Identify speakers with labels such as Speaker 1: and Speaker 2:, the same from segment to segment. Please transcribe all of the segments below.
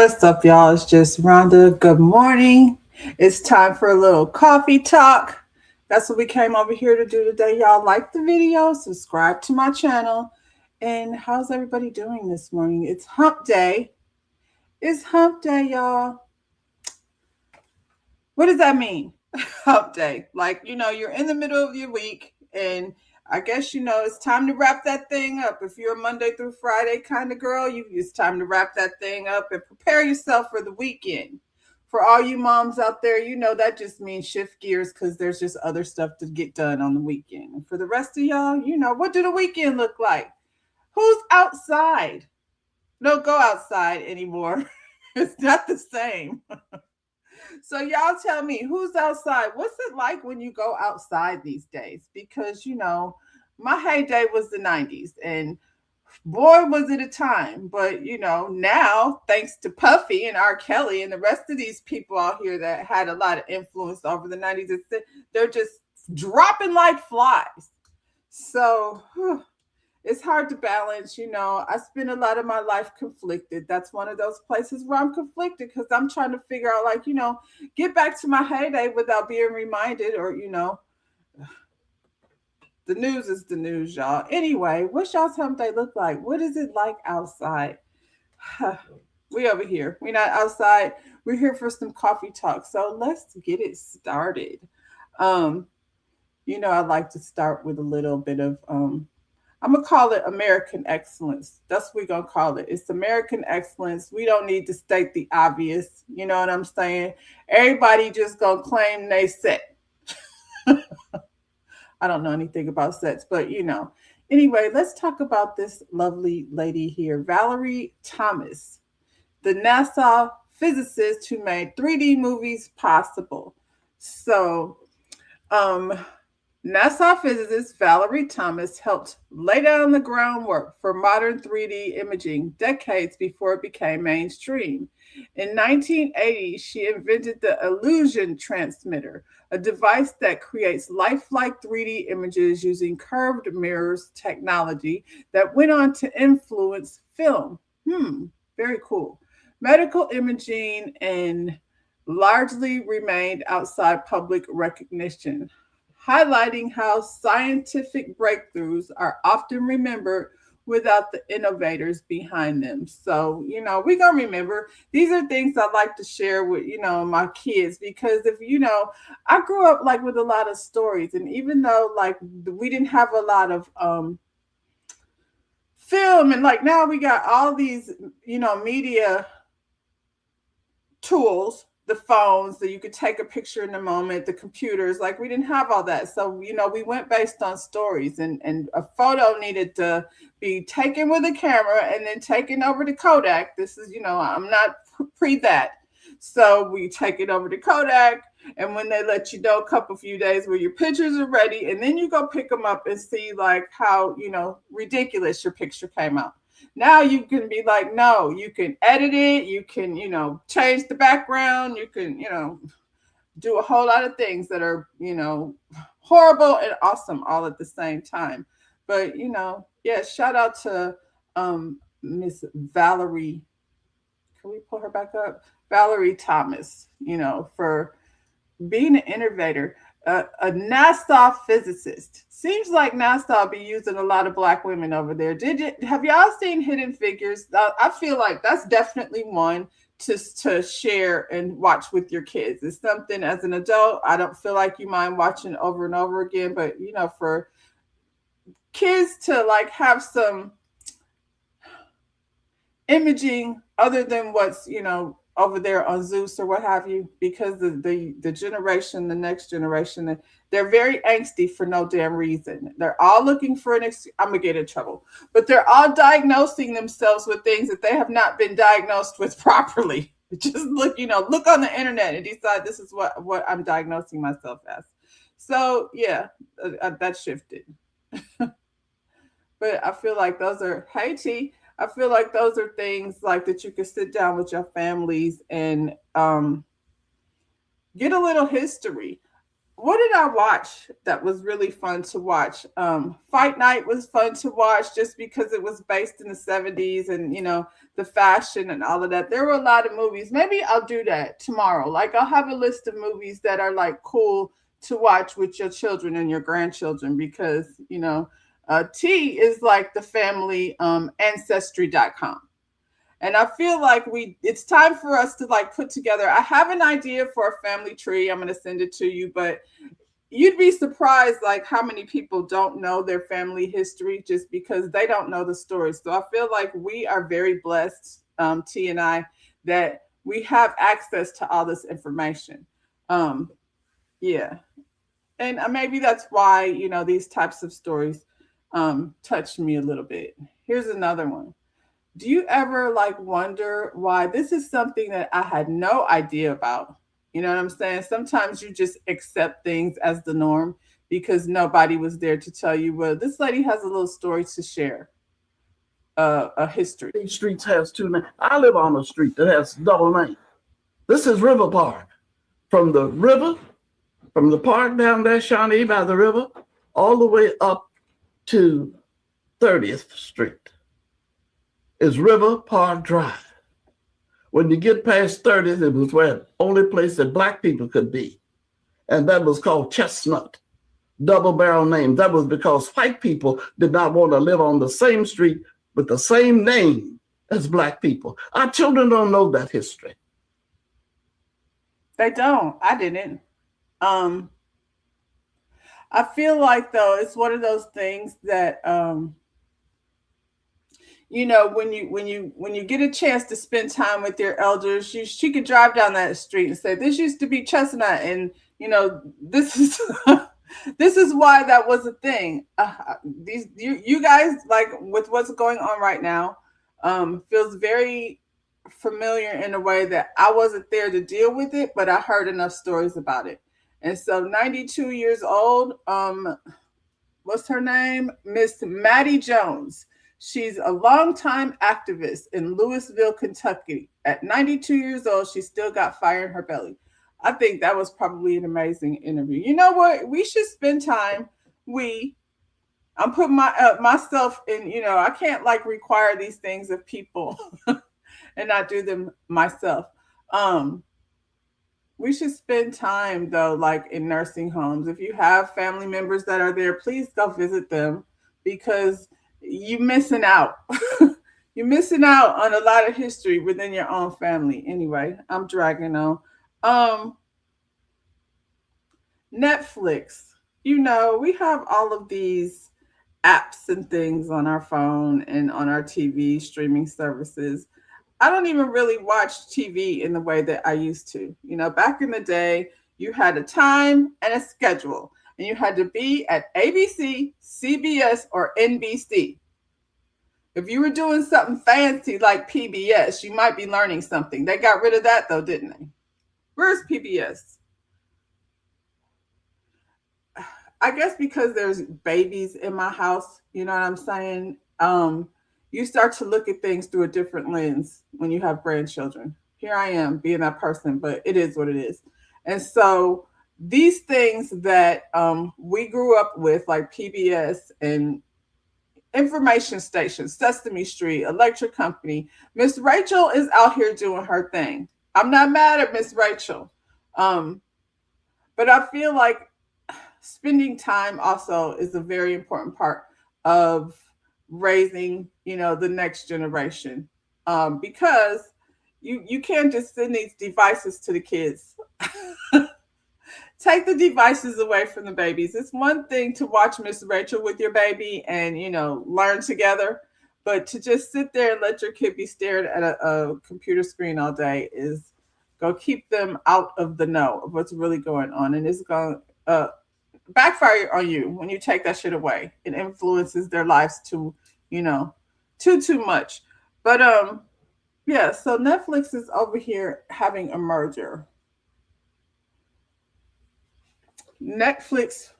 Speaker 1: What's up, y'all? It's just Rhonda. Good morning. It's time for a little coffee talk. That's what we came over here to do today. Y'all like the video, subscribe to my channel. And how's everybody doing this morning? It's hump day. It's hump day, y'all. What does that mean? Hump day. Like, you're in the middle of your week and I guess it's time to wrap that thing up. If you're a Monday through Friday kind of girl, it's time to wrap that thing up and prepare yourself for the weekend. For all you moms out there, that just means shift gears because there's just other stuff to get done on the weekend. And for the rest of y'all, what do the weekend look like? Who's outside? Don't go outside anymore. It's not the same. So y'all tell me, who's outside? What's it like when you go outside these days? Because my heyday was the 90s and boy was it a time. But now thanks to Puffy and R. Kelly and the rest of these people out here that had a lot of influence over the 90s, they're just dropping like flies. So it's hard to balance. I spend a lot of my life conflicted. That's one of those places where I'm conflicted because I'm trying to figure out, like, get back to my heyday without being reminded, or, the news is the news, y'all. Anyway, what's y'all's hump day look like? What is it like outside? We over here. We're not outside. We're here for some coffee talk. So let's get it started. Um, I'd like to start with a little bit of I'm gonna call it American excellence. That's what we're gonna call it. It's American excellence. We don't need to state the obvious. You know what I'm saying? Everybody just gonna claim they set. I don't know anything about sets, but Anyway, let's talk about this lovely lady here, Valerie Thomas, the NASA physicist who made 3D movies possible. So, um, NASA physicist Valerie Thomas helped lay down the groundwork for modern 3D imaging decades before it became mainstream. In 1980, she invented the Illusion Transmitter, a device that creates lifelike 3D images using curved mirrors technology that went on to influence film. Very cool. Medical imaging and largely remained outside public recognition, highlighting how scientific breakthroughs are often remembered without the innovators behind them. So, we're going to remember. These are things I like to share with, my kids, because if, I grew up like with a lot of stories. And even though like we didn't have a lot of film, and like now we got all these, media tools, the phones that you could take a picture in a moment, the computers, like we didn't have all that. So, we went based on stories, and a photo needed to be taken with a camera and then taken over to Kodak. This is, I'm not pre that. So we take it over to Kodak, and when they let you know a couple few days where your pictures are ready, and then you go pick them up and see like how, ridiculous your picture came out. Now you can be like, no, you can edit it, you can, change the background, you can, do a whole lot of things that are, horrible and awesome all at the same time. But, yeah, shout out to Miss Valerie. Can we pull her back up? Valerie Thomas, for being an innovator, a NASA physicist. Seems like NASA be using a lot of black women over there. Have y'all seen Hidden Figures? I feel like that's definitely one to share and watch with your kids. It's something as an adult, I don't feel like you mind watching over and over again, but for kids to like have some imaging other than what's over there on Zeus or what have you, because the generation, the next generation, they're very angsty for no damn reason. They're all looking for I'm gonna get in trouble, but they're all diagnosing themselves with things that they have not been diagnosed with properly. Just look on the internet and decide this is what I'm diagnosing myself as. So yeah, that shifted. But I feel like those are, hey T, I feel like those are things like that you could sit down with your families and get a little history. what did I watch that was really fun to watch? Fight Night was fun to watch just because it was based in the 70s and, the fashion and all of that. There were a lot of movies. Maybe I'll do that tomorrow. Like, I'll have a list of movies that are like cool to watch with your children and your grandchildren because, T is like the family ancestry.com. And I feel like it's time for us to like put together. I have an idea for a family tree. I'm going to send it to you, but you'd be surprised like how many people don't know their family history just because they don't know the story. So I feel like we are very blessed, T and I, that we have access to all this information. Yeah. And maybe that's why, these types of stories touched me a little bit. Here's another one. Do you ever like wonder why this is something that I had no idea about? You know what I'm saying? Sometimes you just accept things as the norm because nobody was there to tell you, well, this lady has a little story to share, a history.
Speaker 2: These streets has two names. I live on a street that has double name. This is River Park. From the river, from the park down there, Shawnee by the river, all the way up to 30th Street is River Park Drive. When you get past 30th, it was where the only place that Black people could be. And that was called Chestnut, double barrel name. That was because white people did not want to live on the same street with the same name as Black people. Our children don't know that history.
Speaker 1: They don't. I didn't. I feel like though it's one of those things that when you get a chance to spend time with your elders, she could drive down that street and say, "This used to be Chestnut," and this is this is why that was a thing. You guys, like with what's going on right now, feels very familiar in a way that I wasn't there to deal with it, but I heard enough stories about it. And so 92 years old, what's her name? Miss Maddie Jones. She's a longtime activist in Louisville, Kentucky. At 92 years old, she still got fire in her belly. I think that was probably an amazing interview. You know what? We should spend time. I'm putting myself in, I can't like require these things of people and not do them myself. We should spend time though, like in nursing homes. If you have family members that are there, please go visit them because you're missing out. You're missing out on a lot of history within your own family. Anyway, I'm dragging on. Netflix. We have all of these apps and things on our phone and on our TV streaming services. I don't even really watch TV in the way that I used to. Back in the day, you had a time and a schedule, and you had to be at ABC, CBS, or NBC. If you were doing something fancy like PBS, you might be learning something. They got rid of that though, didn't they? Where's PBS? I guess because there's babies in my house, you know what I'm saying? You start to look at things through a different lens when you have grandchildren. Here I am being that person, but it is what it is. And so these things that we grew up with, like PBS and information stations, Sesame Street, Electric Company, Miss Rachel is out here doing her thing. I'm not mad at Miss Rachel. But I feel like spending time also is a very important part of raising, the next generation. Because you can't just send these devices to the kids. Take the devices away from the babies. It's one thing to watch Miss Rachel with your baby and, learn together. But to just sit there and let your kid be staring at a computer screen all day is going to keep them out of the know of what's really going on. And it's going to backfire on you when you take that shit away. It influences their lives too much. But yeah, so Netflix is over here having a merger. Netflix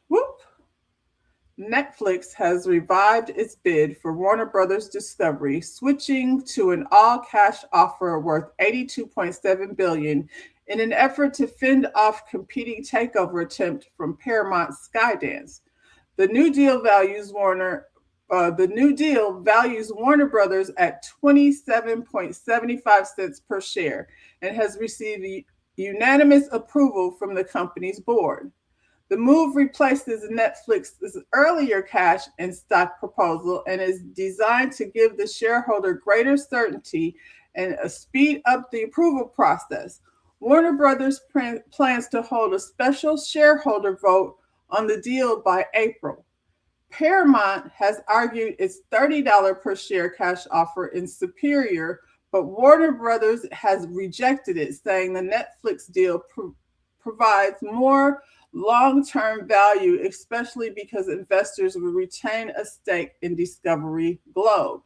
Speaker 1: has revived its bid for Warner Brothers Discovery, switching to an all-cash offer worth $82.7 billion in an effort to fend off competing takeover attempt from Paramount Skydance. The New Deal values Warner. The New Deal values Warner Brothers at 27.75 cents per share and has received unanimous approval from the company's board. The move replaces Netflix's earlier cash and stock proposal and is designed to give the shareholder greater certainty and speed up the approval process. Warner Brothers plans to hold a special shareholder vote on the deal by April. Paramount has argued its $30 per share cash offer is superior, but Warner Brothers has rejected it, saying the Netflix deal provides more long-term value, especially because investors will retain a stake in Discovery Globe.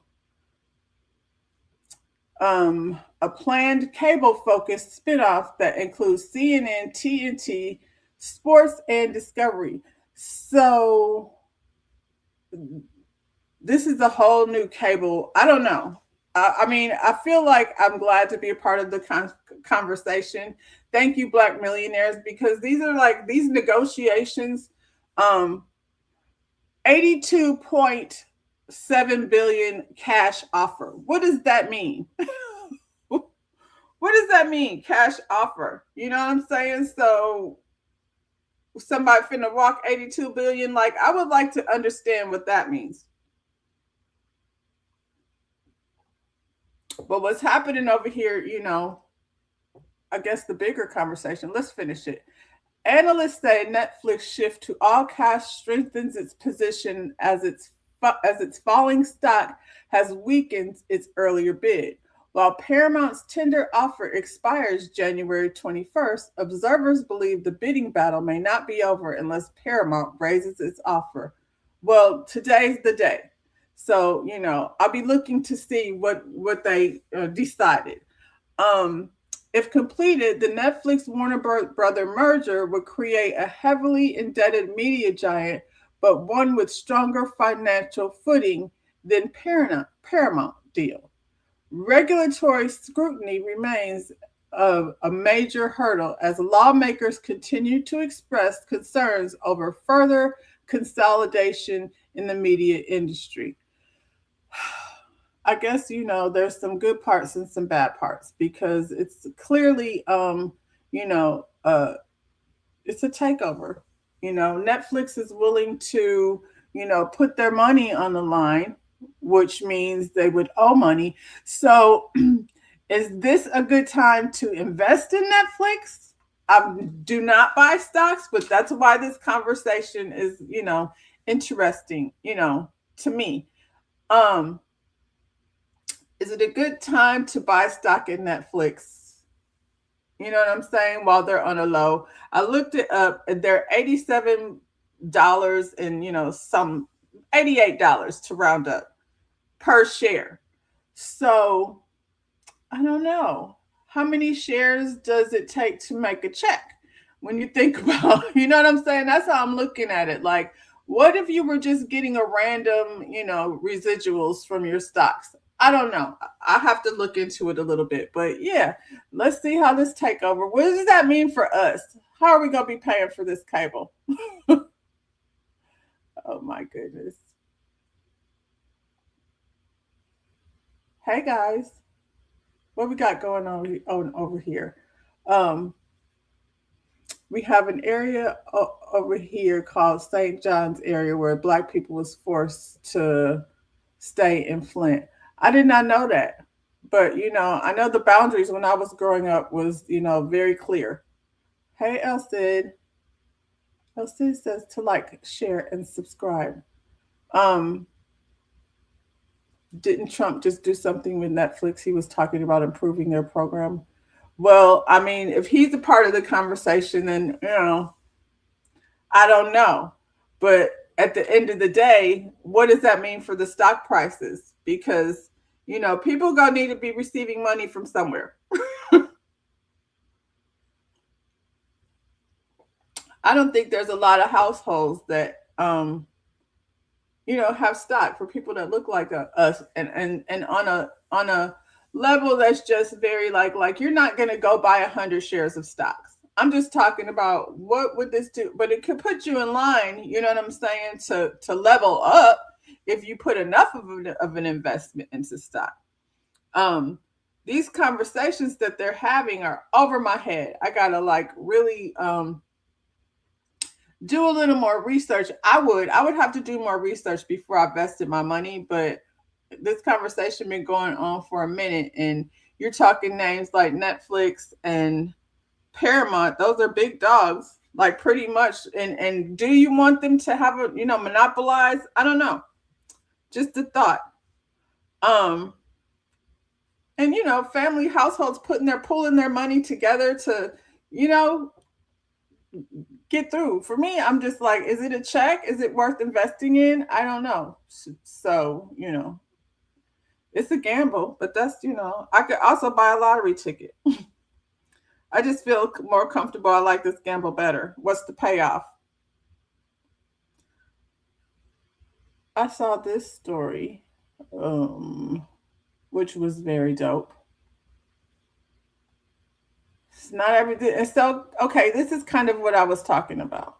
Speaker 1: A planned cable-focused spinoff that includes CNN, TNT, Sports, and Discovery. So this is a whole new cable. I don't know. I mean, I feel like I'm glad to be a part of the conversation. Thank you, Black millionaires, because these are like these negotiations. 82.7 billion cash offer. What does that mean? What does that mean? Cash offer. You know what I'm saying? So somebody finna walk 82 billion. Like, I would like to understand what that means. But what's happening over here, you know, I guess the bigger conversation, let's finish it. Analysts say Netflix shift to all cash strengthens its position as its falling stock has weakened its earlier bid. While Paramount's tender offer expires January 21st, observers believe the bidding battle may not be over unless Paramount raises its offer. Well, today's the day. So, you know, I'll be looking to see what they decided. If completed, the Netflix Warner Brother merger would create a heavily indebted media giant, but one with stronger financial footing than Paramount deal. Regulatory scrutiny remains a major hurdle as lawmakers continue to express concerns over further consolidation in the media industry. I guess, you know, there's some good parts and some bad parts because it's clearly, it's a takeover. You know, Netflix is willing to, you know, put their money on the line, which means they would owe money. So is this a good time to invest in Netflix? I do not buy stocks, but that's why this conversation is, you know, interesting, you know, to me. Is it a good time to buy stock in Netflix? You know what I'm saying? While they're on a low. I looked it up. They're $87 and, you know, some $88 to round up per share. So I don't know. How many shares does it take to make a check? When you think about, you know what I'm saying? That's how I'm looking at it. Like, what if you were just getting a random, you know, residuals from your stocks? I don't know. I have to look into it a little bit. But yeah, let's see how this takeover. What does that mean for us? How are we going to be paying for this cable? Oh my goodness. Hey guys, what we got going on over here? We have an area over here called St. John's area where Black people was forced to stay in Flint. I did not know that. But, you know, I know the boundaries when I was growing up was, you know, very clear. Hey, Elsid. Elsid says to like, share, and subscribe. Didn't Trump just do something with Netflix? He was talking about improving their program. Well, I mean, if he's a part of the conversation, then, you know, I don't know. But at the end of the day, what does that mean for the stock prices? Because, you know, people going to need to be receiving money from somewhere. I don't think there's a lot of households that, you know, have stock for people that look like us and on a level that's just very like you're not going to go buy 100 shares of stocks. I'm just talking about what would this do, but it could put you in line, you know what I'm saying, to level up if you put enough of an investment into stock. um these conversations that they're having are over my head. I gotta like really do a little more research. I would have to do more research before I invested my money, but this conversation been going on for a minute, and you're talking names like Netflix and Paramount. Those are big dogs, like pretty much. And do you want them to have a monopolize? I don't know. Just a thought. Um, and family households pulling their money together to, you know, get through. For me, I'm just like, is it a check? Is it worth investing in? I don't know. So, it's a gamble, but that's, I could also buy a lottery ticket. I just feel more comfortable. I like this gamble better. What's the payoff? I saw this story, which was very dope. It's not everything. And so, okay, this is kind of what I was talking about.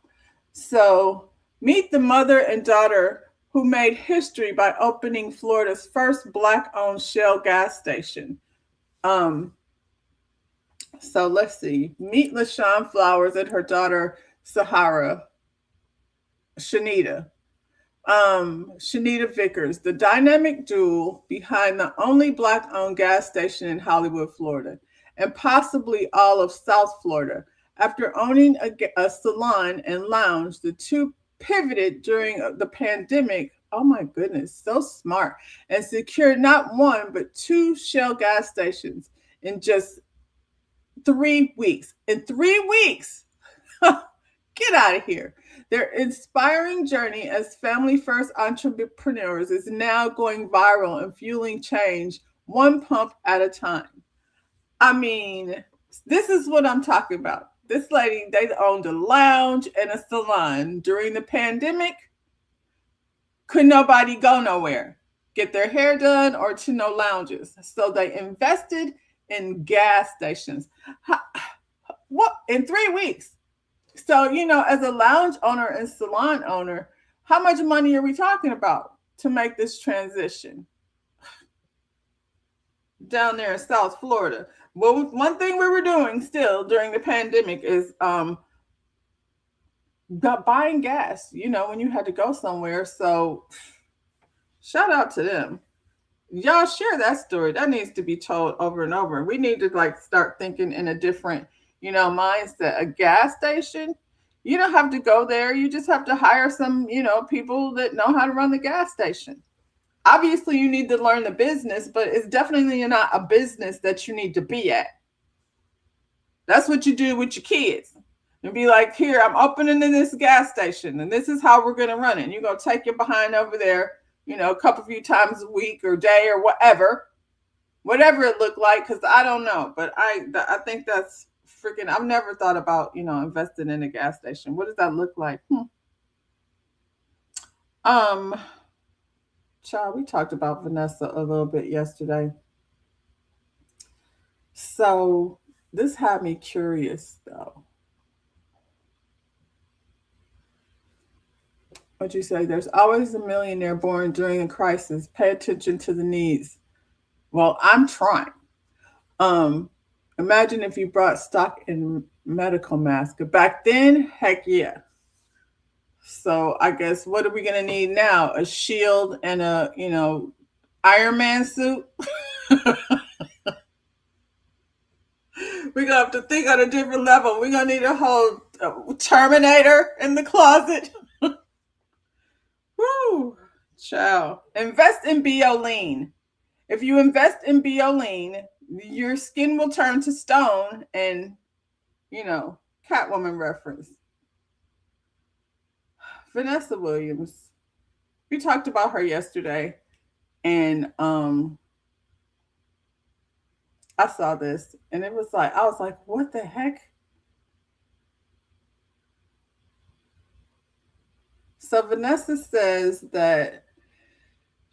Speaker 1: So, meet the mother and daughter who made history by opening Florida's first Black-owned Shell gas station. Um, so let's see. Meet LaShawn Flowers and her daughter Sahara Shanita. Shanita Vickers, the dynamic duo behind the only Black-owned gas station in Hollywood, Florida, and possibly all of South Florida. After owning a salon and lounge, the two pivoted during the pandemic. Oh my goodness, so smart. And secured not one, but two Shell gas stations in just 3 weeks. In 3 weeks! Get out of here. Their inspiring journey as family first entrepreneurs is now going viral and fueling change one pump at a time. I mean, this is what I'm talking about. This lady, they owned a lounge and a salon during the pandemic. Could nobody go nowhere, get their hair done, or to no lounges. So they invested in gas stations. What? In 3 weeks? So, as a lounge owner and salon owner, how much money are we talking about to make this transition down there in South Florida? Well, one thing we were doing still during the pandemic is buying gas, when you had to go somewhere. So shout out to them. Y'all share that story. That needs to be told over and over. We need to start thinking in a different, mindset. A gas station, you don't have to go there. You just have to hire some, people that know how to run the gas station. Obviously, you need to learn the business, but it's definitely not a business that you need to be at. That's what you do with your kids. And be like, here, I'm opening in this gas station, and this is how we're going to run it. And you're going to take your behind over there, a few times a week or day or whatever it looked like, because I don't know. But I think that's freaking, I've never thought about, investing in a gas station. What does that look like? Child, we talked about Vanessa a little bit yesterday. So this had me curious, though. What you say? There's always a millionaire born during a crisis. Pay attention to the needs. Well, I'm trying. Um, Imagine if you brought stock in medical mask. Back then, heck yeah. So I guess what are we gonna need now? A shield and a Iron Man suit. We're gonna have to think on a different level. We're gonna need a whole Terminator in the closet. Woo, ciao. Invest in Bioline. If you invest in Bioline, your skin will turn to stone, and Catwoman reference. Vanessa Williams. We talked about her yesterday, and I saw this, and I was like, what the heck? So Vanessa says that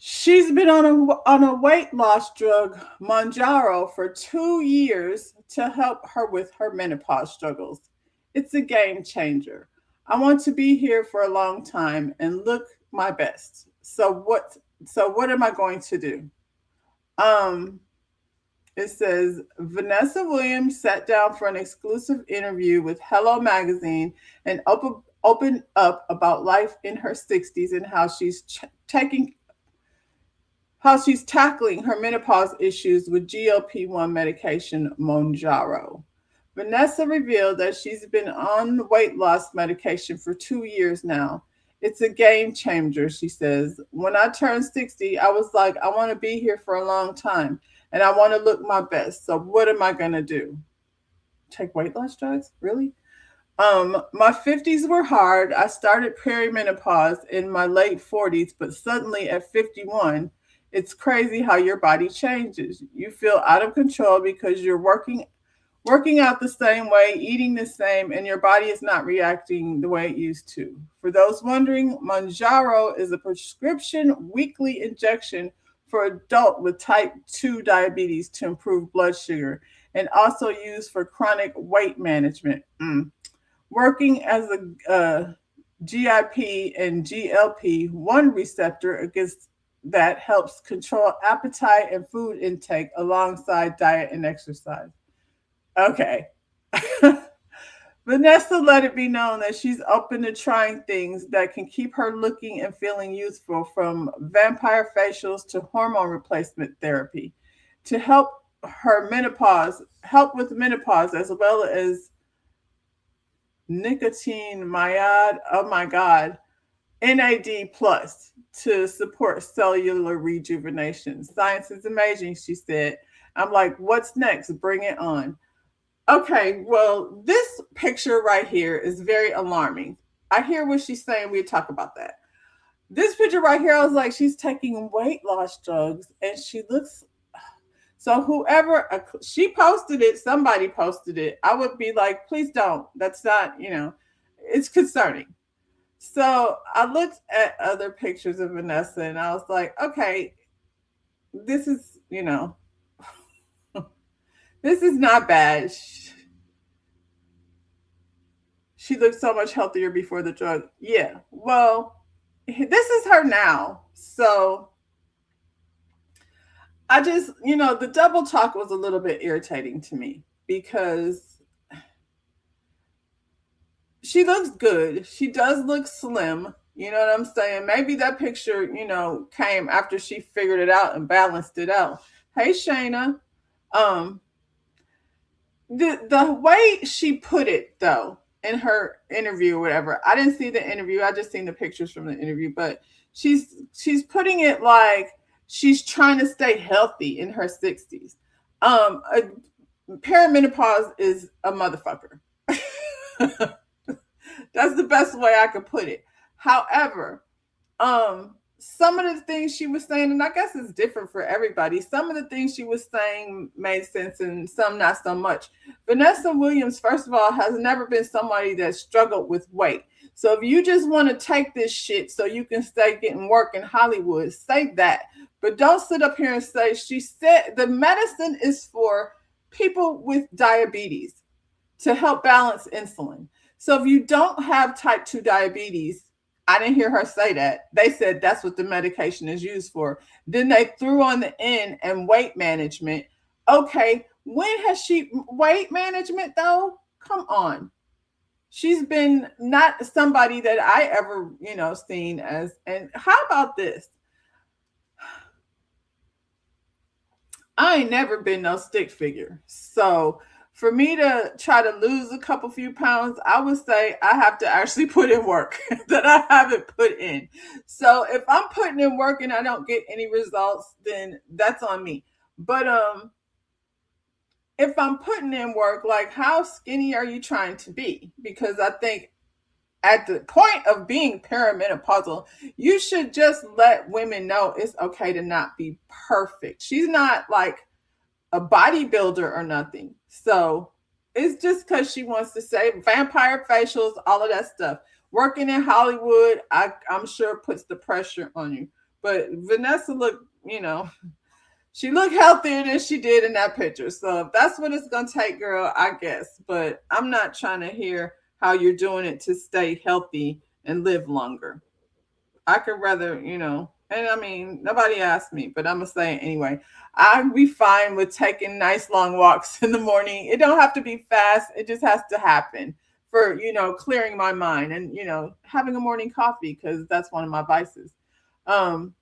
Speaker 1: She's been on a weight loss drug, Monjaro, for 2 years to help her with her menopause struggles. It's a game changer. I want to be here for a long time and look my best. So what am I going to do? Um it says Vanessa Williams sat down for an exclusive interview with Hello Magazine and opened up about life in her 60s and taking how she's tackling her menopause issues with GLP-1 medication Monjaro. Vanessa revealed that she's been on weight loss medication for 2 years now. It's a game changer, she says. When I turned 60, I was like, I want to be here for a long time and I want to look my best. So what am I going to do? Take weight loss drugs? Really? My 50s were hard. I started perimenopause in my late 40s, but suddenly at 51, it's crazy how your body changes. You feel out of control because you're working out the same way, eating the same, and your body is not reacting the way it used to. For those wondering, Manjaro is a prescription weekly injection for adult with type 2 diabetes to improve blood sugar and also used for chronic weight management. Working as a GIP and GLP-1 receptor against that helps control appetite and food intake alongside diet and exercise. Okay. Vanessa let it be known that she's open to trying things that can keep her looking and feeling youthful, from vampire facials to hormone replacement therapy, to help with menopause, as well as nicotine myad, oh my God, NAD plus to support cellular rejuvenation. Science is amazing, she said. I'm like, what's next? Bring it on. Okay, well, this picture right here is very alarming. I hear what she's saying. We'll talk about that. This picture right here, I was like, she's taking weight loss drugs and she looks. So whoever she posted it, somebody posted it. I would be like, please don't. That's not, it's concerning. So I looked at other pictures of Vanessa and I was like, okay, this is, this is not bad. She looked so much healthier before the drug. Yeah. Well, this is her now. So I just, the double talk was a little bit irritating to me because she looks good. She does look slim. You know what I'm saying? Maybe that picture, came after she figured it out and balanced it out. Hey, Shayna. Um, the way she put it though in her interview or whatever, I didn't see the interview. I just seen the pictures from the interview, but she's putting it like she's trying to stay healthy in her 60s. Perimenopause is a motherfucker. That's the best way I could put it. However, some of the things she was saying, and I guess it's different for everybody. Some of the things she was saying made sense and some not so much. Vanessa Williams, first of all, has never been somebody that struggled with weight. So if you just want to take this shit so you can stay getting work in Hollywood, say that. But don't sit up here and say, she said the medicine is for people with diabetes to help balance insulin. So if you don't have type 2 diabetes, I didn't hear her say that. They said that's what the medication is used for. Then they threw on the end and weight management. Okay, when has she weight management though? Come on. She's been not somebody that I ever, seen as. And how about this? I ain't never been no stick figure. So for me to try to lose a couple few pounds, I would say I have to actually put in work that I haven't put in. So if I'm putting in work and I don't get any results, then that's on me. But if I'm putting in work, like how skinny are you trying to be? Because I think at the point of being perimenopausal, you should just let women know it's okay to not be perfect. She's not like a bodybuilder or nothing. So it's just because she wants to say vampire facials, all of that stuff. Working in Hollywood, I'm sure puts the pressure on you. But Vanessa looked, she looked healthier than she did in that picture. So if that's what it's gonna take, girl, I guess. But I'm not trying to hear how you're doing it to stay healthy and live longer. I could rather, and I mean, nobody asked me, but I'm gonna say it anyway. I'd be fine with taking nice long walks in the morning. It don't have to be fast. It just has to happen for, clearing my mind and, having a morning coffee because that's one of my vices. Um,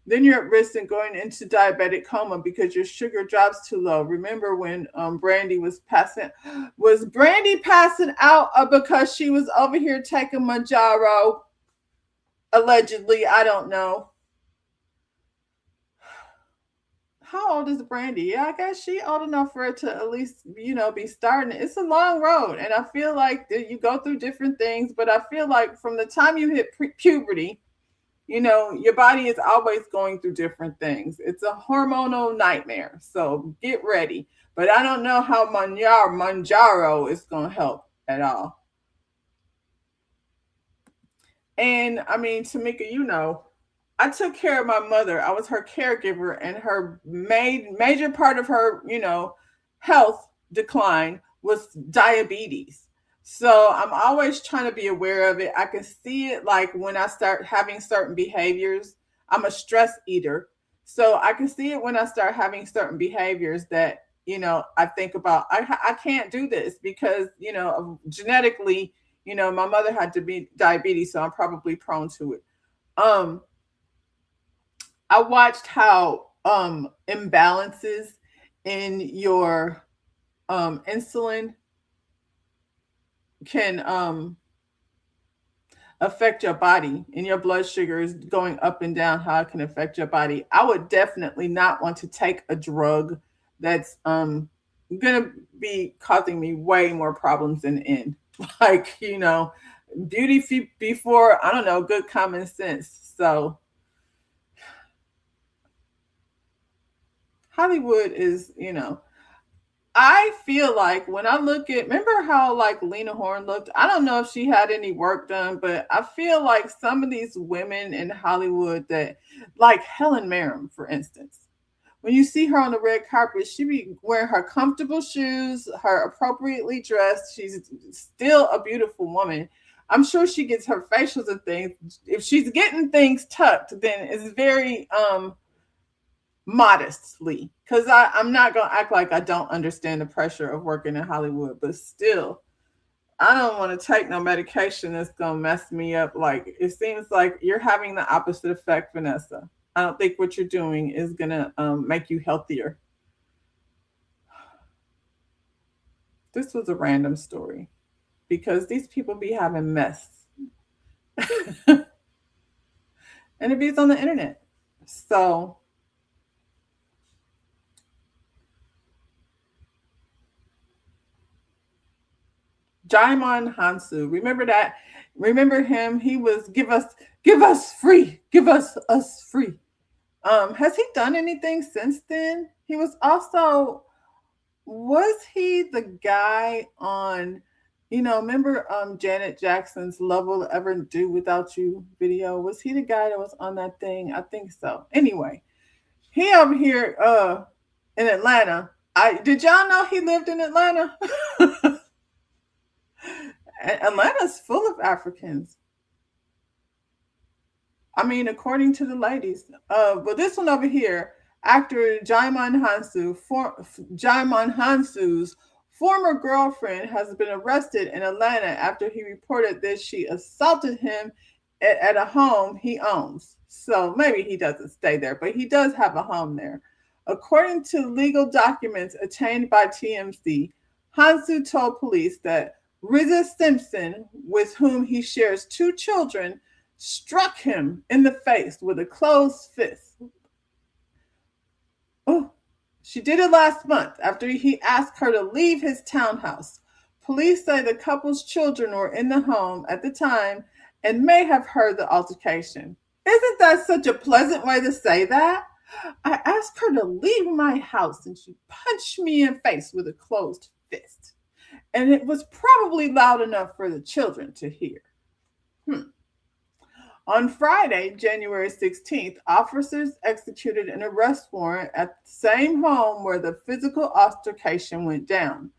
Speaker 1: then you're at risk of going into diabetic coma because your sugar drops too low. Remember when Brandy was Brandy passing out because she was over here taking Manjaro? Allegedly, I don't know. How old is Brandy? Yeah, I guess she old enough for it to at least, be starting. It's a long road. And I feel like you go through different things, but I feel like from the time you hit puberty, your body is always going through different things. It's a hormonal nightmare. So get ready. But I don't know how Manjaro is going to help at all. And I mean, Tamika, I took care of my mother. I was her caregiver, and her major part of her, health decline was diabetes. So I'm always trying to be aware of it. I can see it like when I start having certain behaviors. I'm a stress eater. So I can see it when I start having certain behaviors that, I think about, I can't do this because, genetically, my mother had to be diabetes, so I'm probably prone to it. Um, I watched how imbalances in your insulin can affect your body, and your blood sugar is going up and down, how it can affect your body. I would definitely not want to take a drug that's gonna be causing me way more problems in the end. Like, beauty before, I don't know, good common sense. So Hollywood is, I feel like when I look at, remember how like Lena Horne looked? I don't know if she had any work done, but I feel like some of these women in Hollywood that, like Helen Mirren, for instance, when you see her on the red carpet, she be wearing her comfortable shoes, her appropriately dressed. She's still a beautiful woman. I'm sure she gets her facials and things. If she's getting things tucked, then it's very modestly, because I'm not gonna act like I don't understand the pressure of working in Hollywood, but still, I don't want to take no medication that's gonna mess me up. Like, it seems like you're having the opposite effect, Vanessa. I don't think what you're doing is gonna make you healthier. This was a random story because these people be having mess, and it be on the internet. So Jaimon Hansu. Remember that? Remember him? He was give us free, give us free. Has he done anything since then? He was also, was he the guy on, remember Janet Jackson's Love Will Ever Do Without You video? Was he the guy that was on that thing? I think so. Anyway, he over here in Atlanta. I did y'all know he lived in Atlanta? Atlanta's full of Africans. I mean, according to the ladies. But this one over here, actor Jaimon Hansu's former girlfriend has been arrested in Atlanta after he reported that she assaulted him at a home he owns. So maybe he doesn't stay there, but he does have a home there. According to legal documents obtained by TMZ, Hansu told police that Riza Simpson, with whom he shares two children, struck him in the face with a closed fist. Oh, she did it last month after he asked her to leave his townhouse. Police say the couple's children were in the home at the time and may have heard the altercation. Isn't that such a pleasant way to say that? I asked her to leave my house and she punched me in the face with a closed fist. And it was probably loud enough for the children to hear. On Friday, January 16th, officers executed an arrest warrant at the same home where the physical altercation went down,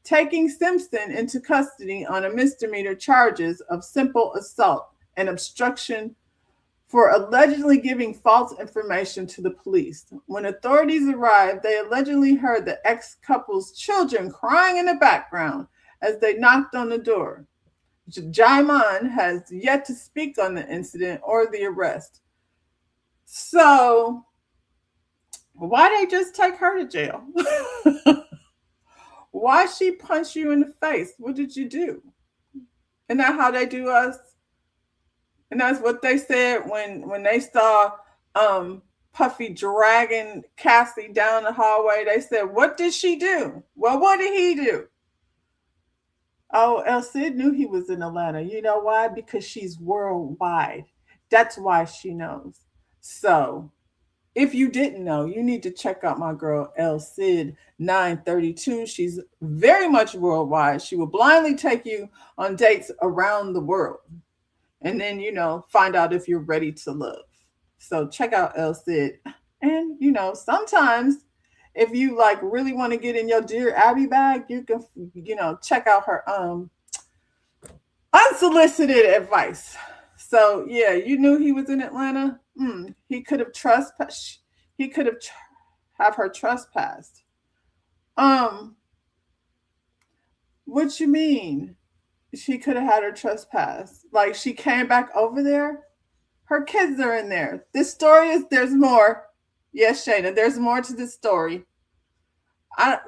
Speaker 1: taking Simpson into custody on a misdemeanor charges of simple assault and obstruction for allegedly giving false information to the police. When authorities arrived, they allegedly heard the ex-couple's children crying in the background as they knocked on the door. Jaiman has yet to speak on the incident or the arrest. So, why they just take her to jail? Why she punch you in the face? What did you do? Isn't that how they do us? And that's what they said when they saw Puffy dragging Cassie down the hallway. They said, "What did she do?" Well, what did he do? Oh, El Cid knew he was in Atlanta. You know why? Because she's worldwide. That's why she knows. So, if you didn't know, you need to check out my girl El Cid 932. She's very much worldwide. She will blindly take you on dates around the world. And then, find out if you're ready to love. So check out El Cid. And, sometimes if you really want to get in your Dear Abby bag, you can, check out her unsolicited advice. So yeah, you knew he was in Atlanta. He could have have her trespassed. What you mean? She could have had her trespass. Like she came back over there. Her kids are in there. This story there's more. Yes, Shayna, there's more to this story.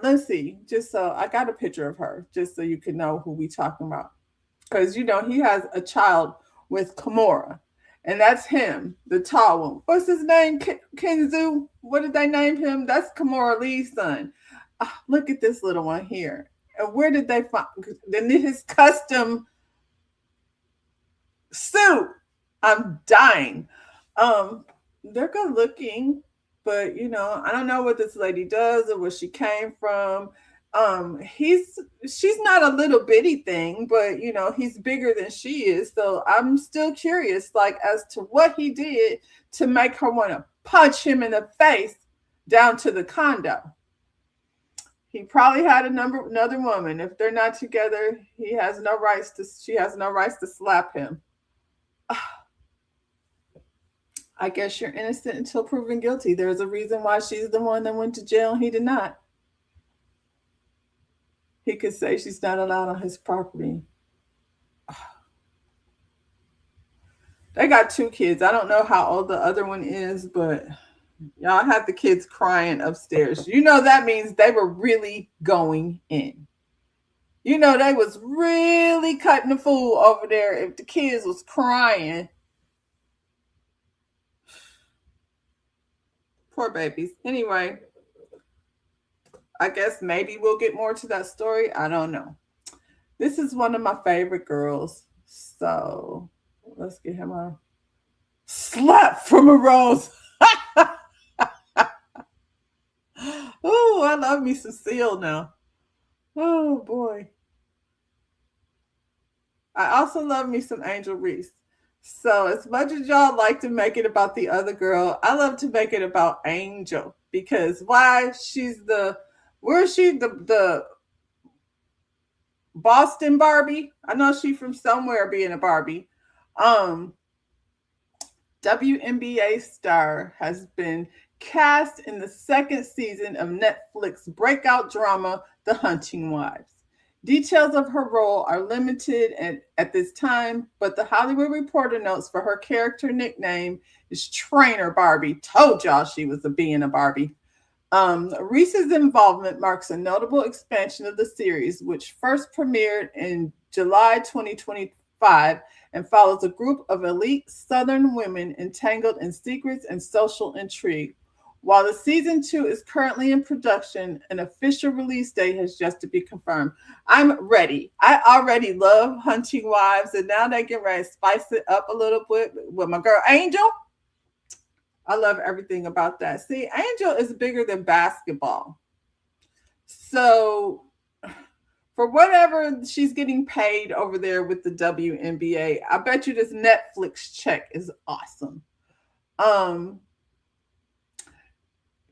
Speaker 1: Let's see. Just so I got a picture of her, just so you can know who we talking about. Because he has a child with Kimora. And that's him, the tall one. What's his name? Kinzu? What did they name him? That's Kimora Lee's son. Look at this little one here. And where did they find his custom suit? I'm dying. They're good looking, but I don't know what this lady does or where she came from. She's not a little bitty thing, but he's bigger than she is. So I'm still curious, as to what he did to make her want to punch him in the face down to the condo. He probably had another woman. If they're not together, she has no rights to slap him. I guess you're innocent until proven guilty. There's a reason why she's the one that went to jail and he did not. He could say she's not allowed on his property. They got 2 kids. I don't know how old the other one is, but y'all have the kids crying upstairs. That means they were really going in. They was really cutting the fool over there if the kids was crying. Poor babies. Anyway, I guess maybe we'll get more to that story. I don't know. This is one of my favorite girls. So let's get him a slap from a rose. Oh, I love me some Seal now. Oh boy. I also love me some Angel Reese. So as much as y'all like to make it about the other girl, I love to make it about Angel. Because why? Where's she? The Boston Barbie? I know she's from somewhere being a Barbie. WNBA star has been cast in the 2nd season of Netflix breakout drama, The Hunting Wives. Details of her role are limited at this time, but The Hollywood Reporter notes for her character nickname is Trainer Barbie. Told y'all she was being a Barbie. Reese's involvement marks a notable expansion of the series, which first premiered in July 2025 and follows a group of elite Southern women entangled in secrets and social intrigue. While the season 2 is currently in production, an official release date has yet to be confirmed. I'm ready. I already love Hunting Wives, and now they get ready to spice it up a little bit with my girl Angel. I love everything about that. See, Angel is bigger than basketball. So for whatever she's getting paid over there with the WNBA. I bet you this Netflix check is awesome.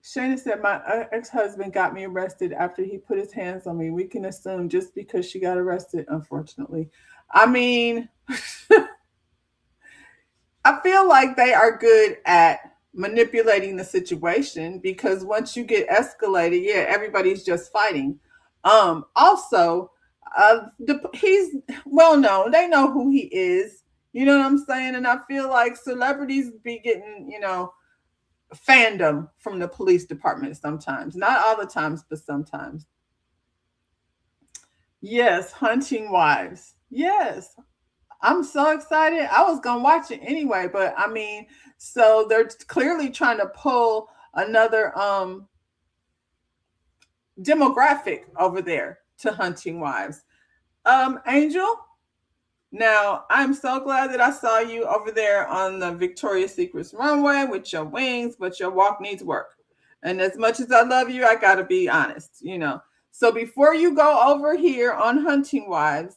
Speaker 1: Shayna said, my ex-husband got me arrested after he put his hands on me. We can assume just because she got arrested, unfortunately. I mean, I feel like they are good at manipulating the situation, because once you get escalated, yeah, everybody's just fighting. Also, he's well known. They know who he is. You know what I'm saying? And I feel like celebrities be getting, fandom from the police department sometimes. Not all the times, but sometimes. Yes, Hunting Wives. Yes. I'm so excited. I was going to watch it anyway, but I mean, so they're clearly trying to pull another demographic over there to Hunting Wives. Angel, now I'm so glad that I saw you over there on the Victoria's Secrets runway with your wings, but your walk needs work. And as much as I love you, I got to be honest, So before you go over here on Hunting Wives,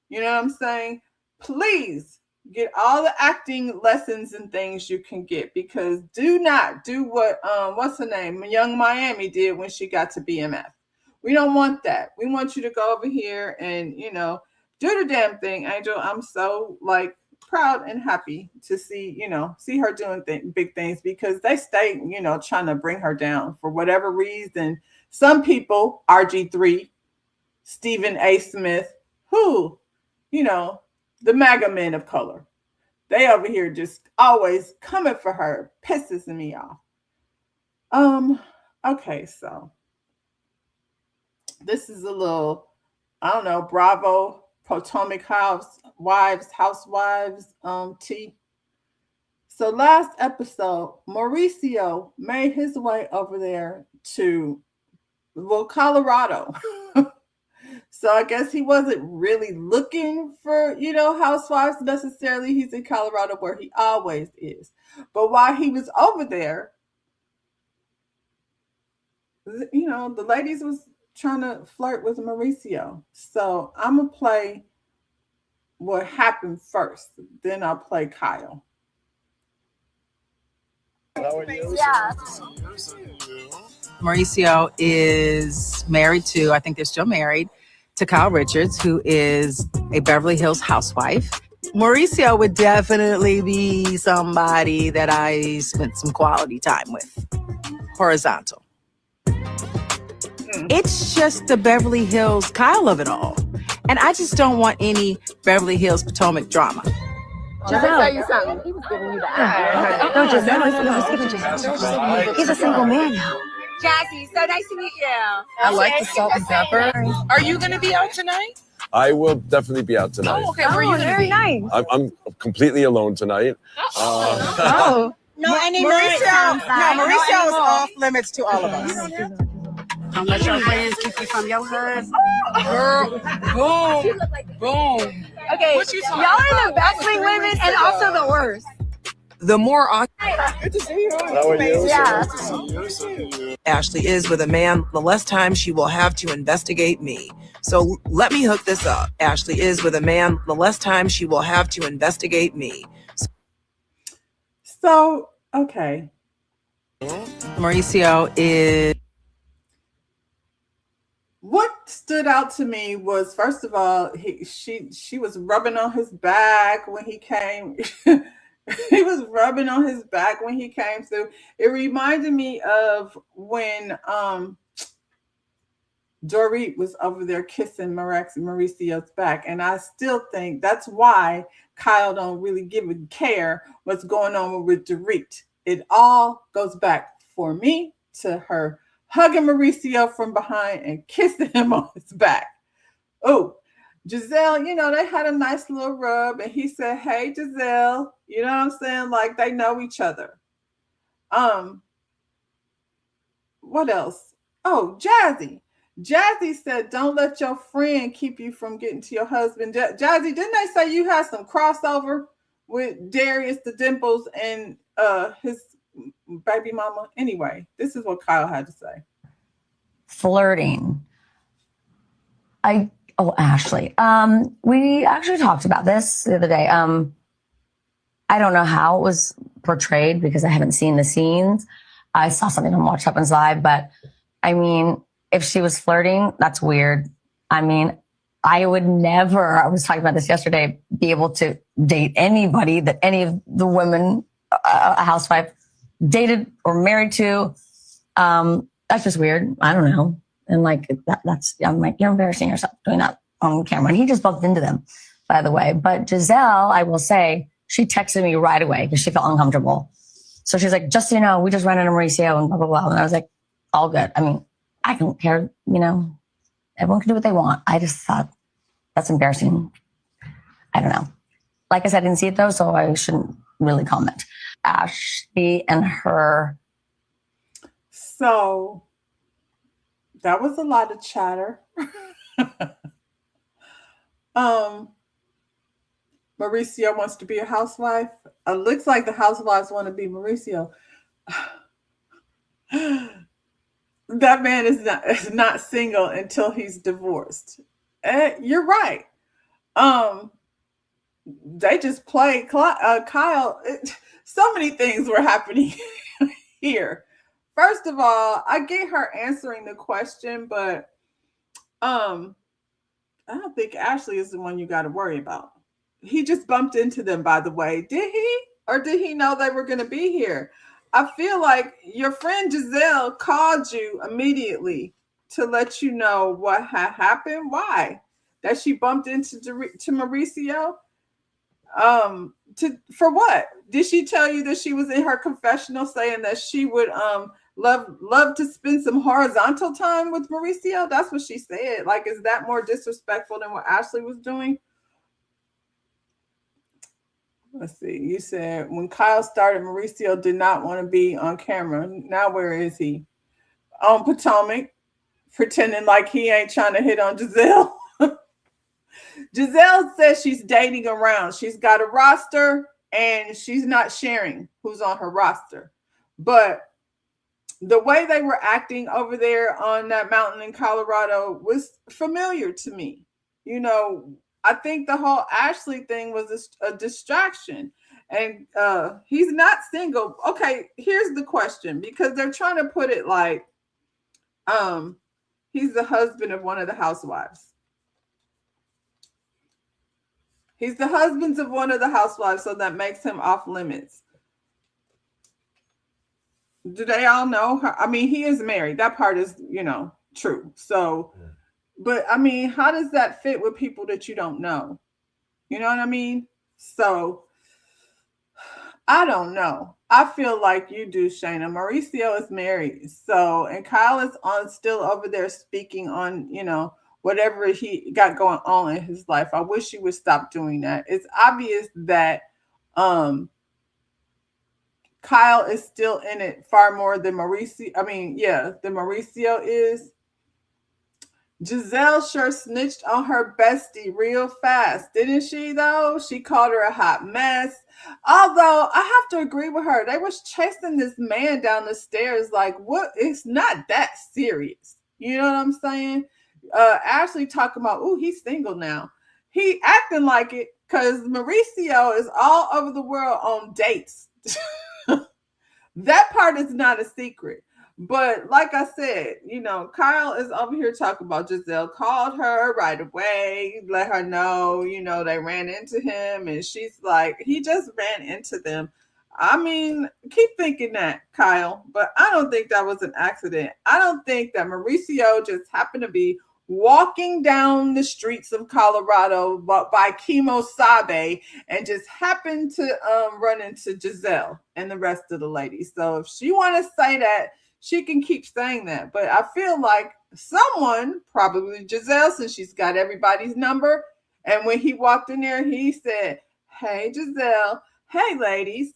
Speaker 1: you know what I'm saying? Please get all the acting lessons and things you can get, because do not do what what's her name, Young Miami did when she got to BMF. We don't want that. We want you to go over here and do the damn thing, Angel. I'm so proud and happy to see her doing big things, because they stay trying to bring her down for whatever reason. Some people, RG3, Stephen A. Smith, who the MAGA men of color, they over here just always coming for her, pisses me off. Okay, so this is a little, I don't know, Bravo Potomac Housewives tea. So last episode, Mauricio made his way over there to Colorado. So I guess he wasn't really looking for, housewives necessarily. He's in Colorado, where he always is. But while he was over there, the ladies was trying to flirt with Mauricio. So I'm going to play what happened first. Then I'll play Kyle.
Speaker 3: Yeah.
Speaker 4: Mauricio is married to, I think they're still married, to Kyle Richards, who is a Beverly Hills housewife. Mauricio would definitely be somebody that I spent some quality time with. Horizontal. It's just the Beverly Hills Kyle of it all. And I just don't want any Beverly Hills Potomac drama.
Speaker 3: Let me tell you something. He was giving you the eye.
Speaker 5: No, he's a single man now.
Speaker 3: Jazzy, so nice to meet you.
Speaker 5: I like the salt and pepper.
Speaker 4: Are you going to be out tonight?
Speaker 6: I will definitely be out tonight.
Speaker 4: Oh, okay. Where are you going to
Speaker 5: very
Speaker 4: be?
Speaker 5: nice.
Speaker 6: I'm completely alone tonight.
Speaker 5: Oh.
Speaker 3: No,
Speaker 4: Mauricio is off limits to all of us.
Speaker 5: Don't let your friends keep you from your husband.
Speaker 4: Girl, boom, boom.
Speaker 3: Okay,
Speaker 4: What you talking
Speaker 3: y'all are the best wing women and also the worst.
Speaker 4: The more
Speaker 6: Good to see you. How are you?
Speaker 3: Yeah.
Speaker 7: Ashley is with a man, the less time she will have to investigate me. So let me hook this up. Ashley is with a man, the less time she will have to investigate me.
Speaker 1: So, okay.
Speaker 4: Mauricio is...
Speaker 1: What stood out to me was, first of all, she was rubbing on his back when he came. He was rubbing on his back when he came through. It reminded me of when Dorit was over there kissing Mauricio's back. And I still think that's why Kyle don't really give a care what's going on with Dorit. It all goes back for me to her hugging Mauricio from behind and kissing him on his back. Oh, Giselle, they had a nice little rub, and he said, "Hey, Giselle," you know what I'm saying? Like they know each other. What else? Oh, Jazzy. Jazzy said, "Don't let your friend keep you from getting to your husband." Jazzy, didn't they say you had some crossover with Darius the Dimples and his baby mama? Anyway, this is what Kyle had to say.
Speaker 8: Flirting. Ashley. We actually talked about this the other day. I don't know how it was portrayed because I haven't seen the scenes. I saw something on Watch Happens Live, but I mean, if she was flirting, that's weird. I mean, I would never, I was talking about this yesterday, be able to date anybody that any of the women, a housewife, dated or married to. That's just weird. I don't know. And like, I'm like, you're embarrassing yourself doing that on camera. And he just bumped into them, by the way. But Giselle, I will say, she texted me right away because she felt uncomfortable. So she's like, just so you know, we just ran into Mauricio and blah, blah, blah. And I was like, all good. I mean, I don't care, everyone can do what they want. I just thought that's embarrassing. I don't know. Like I said, I didn't see it though, so I shouldn't really comment. Ashley and her.
Speaker 1: So that was a lot of chatter. Mauricio wants to be a housewife. It looks like the housewives want to be Mauricio. That man is not single until he's divorced. You're right. They just played Kyle. So many things were happening here. First of all, I get her answering the question, but I don't think Ashley is the one you got to worry about. He just bumped into them, by the way. Did he? Or did he know they were going to be here? I feel like your friend Giselle called you immediately to let you know what had happened. Why? That she bumped into Mauricio? For what? Did she tell you that she was in her confessional saying that she would love to spend some horizontal time with Mauricio? That's what she said. Like, is that more disrespectful than what Ashley was doing? Let's see. You said when Kyle started, Mauricio did not want to be on camera. Now where is he? On Potomac, pretending like he ain't trying to hit on Giselle. Giselle says she's dating around. She's got a roster and she's not sharing who's on her roster. But the way they were acting over there on that mountain in Colorado was familiar to me. I think the whole Ashley thing was a distraction. And he's not single. Okay, here's the question, because they're trying to put it like he's the husband of one of the housewives. He's the husband of one of the housewives, so that makes him off limits. Do they all know her? I mean, he is married. That part is, true. So, but I mean, how does that fit with people that you don't know? You know what I mean? So, I don't know. I feel like you do, Shayna. Mauricio is married. So, and Kyle is still over there speaking on, whatever he got going on in his life. I wish he would stop doing that. It's obvious that Kyle is still in it far more than Mauricio. Than Mauricio is. Giselle sure snitched on her bestie real fast, didn't she, though? She called her a hot mess. Although, I have to agree with her. They was chasing this man down the stairs like, what? It's not that serious. You know what I'm saying? Ashley talking about, he's single now. He acting like it because Mauricio is all over the world on dates. That part is not a secret. But like I said, Kyle is over here talking about Giselle called her right away, let her know, they ran into him. And she's like, he just ran into them. I mean, keep thinking that, Kyle. But I don't think that was an accident. I don't think that Mauricio just happened to be walking down the streets of Colorado by Kemosabe and just happened to run into Giselle and the rest of the ladies. So if she want to say that, she can keep saying that. But I feel like someone, probably Giselle, since she's got everybody's number. And when he walked in there, he said, hey, Giselle, hey, ladies.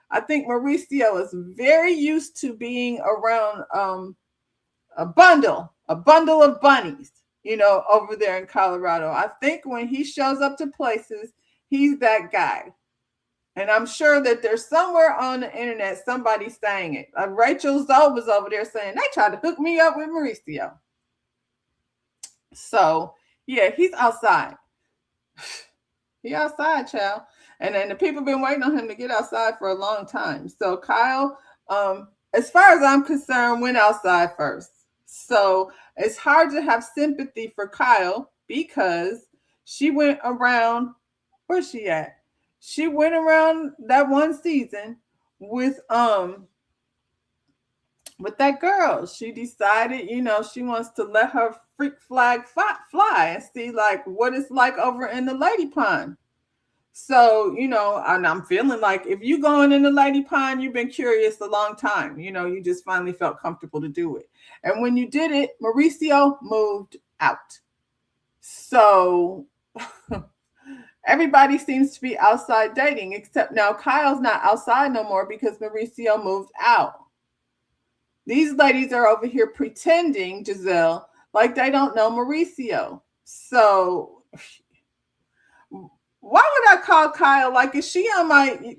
Speaker 1: I think Mauricio is very used to being around a bundle of bunnies, over there in Colorado. I think when he shows up to places, he's that guy. And I'm sure that there's somewhere on the internet somebody saying it. Rachel Zoe was over there saying, they tried to hook me up with Mauricio. So Yeah, he's outside. He outside, child. And then the people been waiting on him to get outside for a long time. So Kyle, as far as I'm concerned, went outside first. So it's hard to have sympathy for Kyle because she went around, where's she at? She went around that one season with that girl. She decided, she wants to let her freak flag fly and see like what it's like over in the Lady Pond. So, and I'm feeling like if you going in the Lady Pond, you've been curious a long time. You just finally felt comfortable to do it. And when you did it, Mauricio moved out. So everybody seems to be outside dating, except now Kyle's not outside no more because Mauricio moved out. These ladies are over here pretending, Giselle, like they don't know Mauricio. So why would I call Kyle? Like, is she on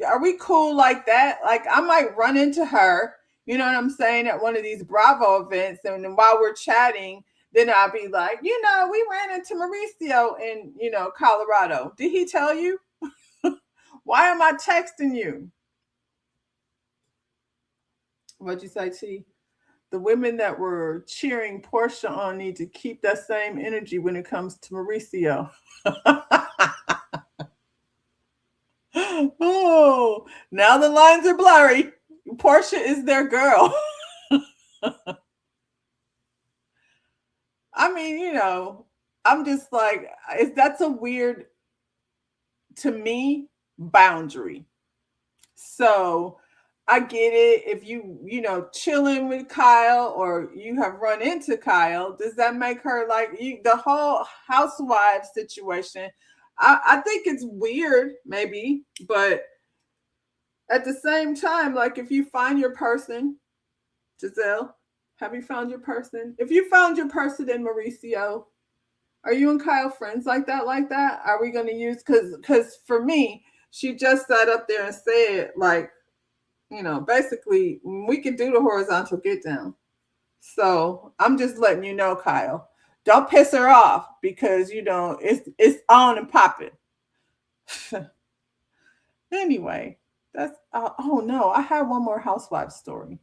Speaker 1: are we cool like that? Like, I might run into her, you know what I'm saying, at one of these Bravo events. And then while we're chatting, then I'll be like, we ran into Mauricio in, Colorado. Did he tell you? Why am I texting you? What'd you say, T? The women that were cheering Portia on need to keep that same energy when it comes to Mauricio. Oh, now the lines are blurry. Portia is their girl. I mean, I'm just like, that's a weird, to me, boundary. So I get it. If you, chilling with Kyle or you have run into Kyle, does that make her like the whole housewife situation? I think it's weird, maybe, but at the same time, like if you find your person, Giselle, have you found your person? If you found your person in Mauricio, are you and Kyle friends like that? Are we going to use, because for me, she just sat up there and said, like, basically, we can do the horizontal get down. So I'm just letting you know, Kyle. Don't piss her off because, it's on and popping. Anyway, that's, oh no, I have one more housewife story.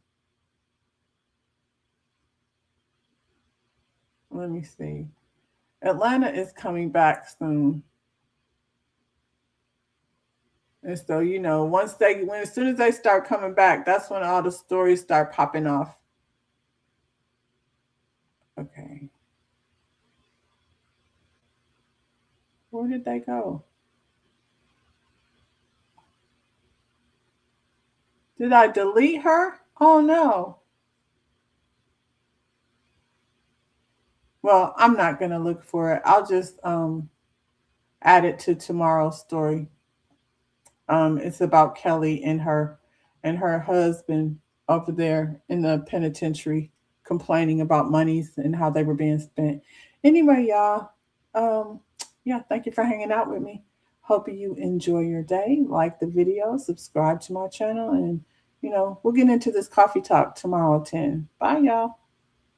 Speaker 1: Let me see. Atlanta is coming back soon. And so, as soon as they start coming back, that's when all the stories start popping off. Okay. Where did they go? Did I delete her? Oh, no. Well, I'm not going to look for it. I'll just add it to tomorrow's story. It's about Kelly and her husband over there in the penitentiary complaining about monies and how they were being spent. Anyway, y'all, thank you for hanging out with me. Hope you enjoy your day. Like the video, subscribe to my channel, and we'll get into this coffee talk tomorrow at 10. Bye, y'all.